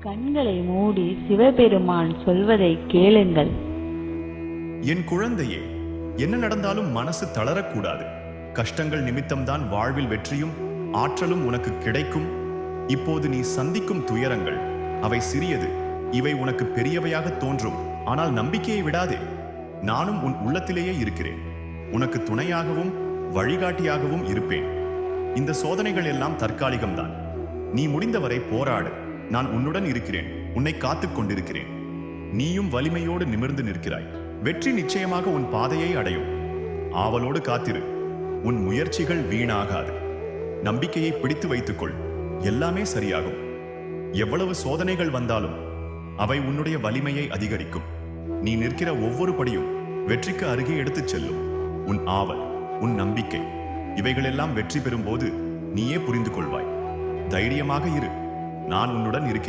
கண்களை மூடி சிவபெருமான் சொல்வதை கேளுங்கள். என் குழந்தையே, என்ன நடந்தாலும் மனசு தளரக்கூடாது. கஷ்டங்கள் நிமித்தம்தான் வாழ்வில் வெற்றியும் ஆற்றலும் உனக்கு கிடைக்கும். இப்போது நீ சந்திக்கும் துயரங்கள் அவை சிறியது. இவை உனக்கு பெரியவையாக தோன்றும். ஆனால் நம்பிக்கையை விடாதே. நானும் உன் உள்ளத்திலேயே இருக்கிறேன். உனக்கு துணையாகவும் வழிகாட்டியாகவும் இருப்பேன். இந்த சோதனைகள் எல்லாம் தற்காலிகம்தான். நீ முடிந்தவரை போராடு. நான் உன்னுடன் இருக்கிறேன். உன்னை காத்துக் கொண்டிருக்கிறேன். நீயும் வலிமையோடு நிமிர்ந்து நிற்கிறாய். வெற்றி நிச்சயமாக உன் பாதையை அடையும். ஆவலோடு காத்திரு. உன் முயற்சிகள் வீணாகாது. நம்பிக்கையை பிடித்து வைத்துக்கொள். எல்லாமே சரியாகும். எவ்வளவு சோதனைகள் வந்தாலும் அவை உன்னுடைய வலிமையை அதிகரிக்கும். நீ நிற்கிற ஒவ்வொரு படியும் வெற்றிக்கு அருகே எடுத்துச் செல்லும். உன் ஆவல், உன் நம்பிக்கை இவைகளெல்லாம் வெற்றி பெறும்போது நீயே புரிந்து கொள்வாய். தைரியமாக இரு. நான் உன்னுடன் இருக்கிறேன்.